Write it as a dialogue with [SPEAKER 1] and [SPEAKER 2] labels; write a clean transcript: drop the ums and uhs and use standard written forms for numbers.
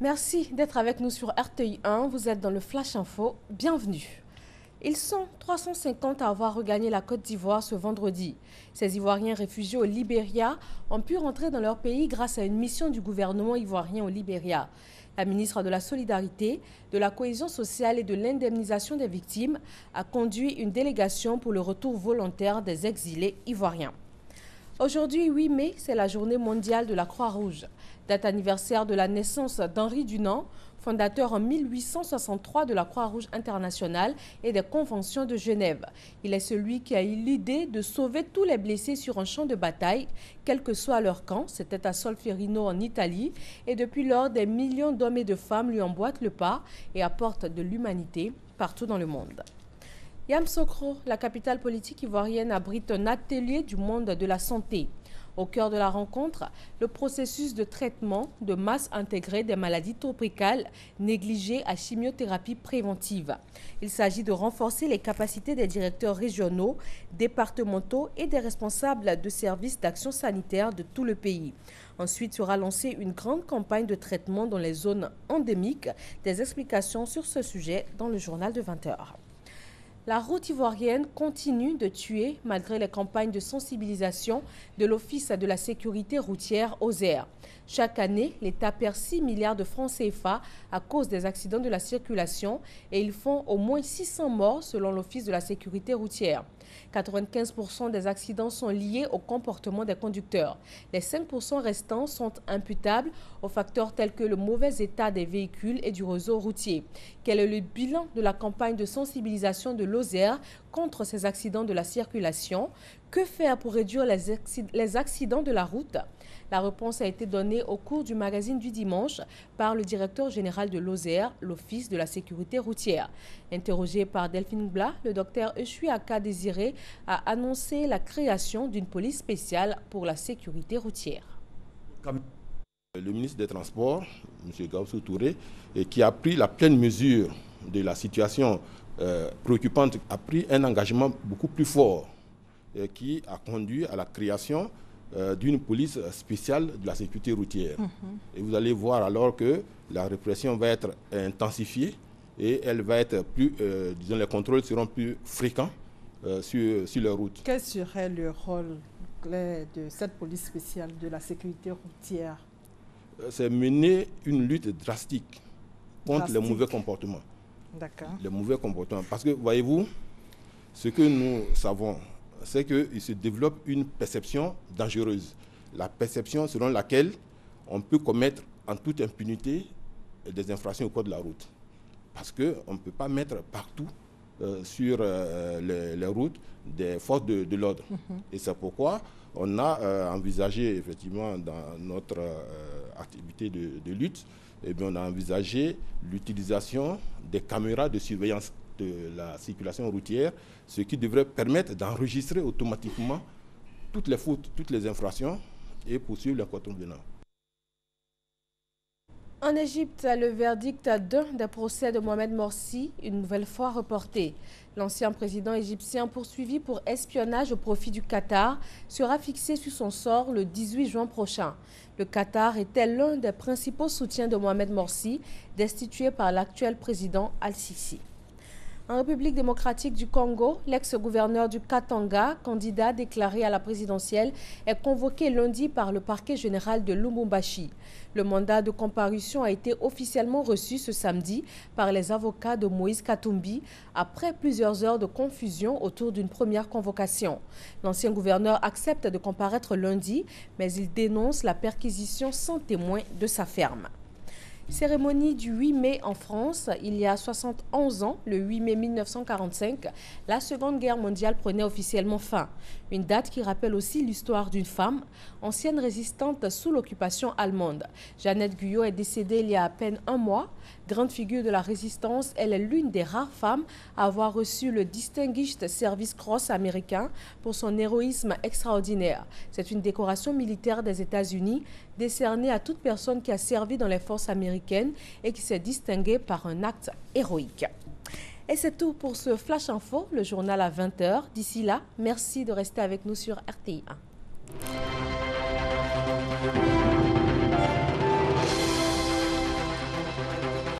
[SPEAKER 1] Merci d'être avec nous sur RTI 1. Vous êtes dans le Flash Info. Bienvenue. Ils sont 350 à avoir regagné la Côte d'Ivoire ce vendredi. Ces Ivoiriens réfugiés au Libéria ont pu rentrer dans leur pays grâce à une mission du gouvernement ivoirien au Libéria. La ministre de la Solidarité, de la Cohésion sociale et de l'indemnisation des victimes a conduit une délégation pour le retour volontaire des exilés ivoiriens. Aujourd'hui, 8 mai, c'est la journée mondiale de la Croix-Rouge. Date anniversaire de la naissance d'Henri Dunant, fondateur en 1863 de la Croix-Rouge internationale et des conventions de Genève. Il est celui qui a eu l'idée de sauver tous les blessés sur un champ de bataille, quel que soit leur camp. C'était à Solferino en Italie. Et depuis lors, des millions d'hommes et de femmes lui emboîtent le pas et apportent de l'humanité partout dans le monde. Yamoussoukro, la capitale politique ivoirienne, abrite un atelier du monde de la santé. Au cœur de la rencontre, le processus de traitement de masse intégrée des maladies tropicales négligées à chimiothérapie préventive. Il s'agit de renforcer les capacités des directeurs régionaux, départementaux et des responsables de services d'action sanitaire de tout le pays. Ensuite sera lancée une grande campagne de traitement dans les zones endémiques. Des explications sur ce sujet dans le journal de 20 h. La route ivoirienne continue de tuer malgré les campagnes de sensibilisation de l'Office de la sécurité routière OSER. Chaque année, l'État perd 6 milliards de francs CFA à cause des accidents de la circulation et ils font au moins 600 morts selon l'Office de la sécurité routière. 95% des accidents sont liés au comportement des conducteurs. Les 5% restants sont imputables aux facteurs tels que le mauvais état des véhicules et du réseau routier. Quel est le bilan de la campagne de sensibilisation de l'OSER contre ces accidents de la circulation? Que faire pour réduire les accidents de la route? La réponse a été donnée au cours du magazine du dimanche par le directeur général de l'OSER, l'Office de la sécurité routière. Interrogé par Delphine Blas, le docteur Eshuaka Désiré a annoncé la création d'une police spéciale pour la sécurité routière.
[SPEAKER 2] Le ministre des Transports, M. Gaussou Touré, qui a pris la pleine mesure de la situation préoccupante, a pris un engagement beaucoup plus fort qui a conduit à la création d'une police spéciale de la sécurité routière. Et vous allez voir alors que la répression va être intensifiée et elle va être plus, disons, les contrôles seront plus fréquents sur les routes.
[SPEAKER 3] Quel serait le rôle de cette police spéciale de la sécurité routière?
[SPEAKER 2] C'est mener une lutte drastique contre les mauvais comportements.
[SPEAKER 3] D'accord.
[SPEAKER 2] Les mauvais comportements. Parce que, voyez-vous, ce que nous savons, c'est qu'il se développe une perception dangereuse. La perception selon laquelle on peut commettre en toute impunité des infractions au code de la route. Parce qu'on ne peut pas mettre partout sur les routes des forces de l'ordre. Et c'est pourquoi on a envisagé, effectivement, dans notre activité de lutte, eh bien, on a envisagé l'utilisation des caméras de surveillance de la circulation routière, ce qui devrait permettre d'enregistrer automatiquement toutes les fautes, toutes les infractions et poursuivre les contrevenants.
[SPEAKER 1] En Égypte, le verdict d'un des procès de Mohamed Morsi, une nouvelle fois reporté. L'ancien président égyptien poursuivi pour espionnage au profit du Qatar sera fixé sur son sort le 18 juin prochain. Le Qatar était l'un des principaux soutiens de Mohamed Morsi, destitué par l'actuel président Al-Sisi. En République démocratique du Congo, l'ex-gouverneur du Katanga, candidat déclaré à la présidentielle, est convoqué lundi par le parquet général de Lubumbashi. Le mandat de comparution a été officiellement reçu ce samedi par les avocats de Moïse Katumbi après plusieurs heures de confusion autour d'une première convocation. L'ancien gouverneur accepte de comparaître lundi, mais il dénonce la perquisition sans témoin de sa ferme. Cérémonie du 8 mai en France. Il y a 71 ans, le 8 mai 1945, la Seconde Guerre mondiale prenait officiellement fin. Une date qui rappelle aussi l'histoire d'une femme, ancienne résistante sous l'occupation allemande. Jeannette Guyot est décédée il y a à peine un mois. Grande figure de la résistance, elle est l'une des rares femmes à avoir reçu le Distinguished Service Cross américain pour son héroïsme extraordinaire. C'est une décoration militaire des États-Unis décernée à toute personne qui a servi dans les forces américaines et qui s'est distinguée par un acte héroïque. Et c'est tout pour ce Flash Info, le journal à 20 h. D'ici là, merci de rester avec nous sur RTI 1.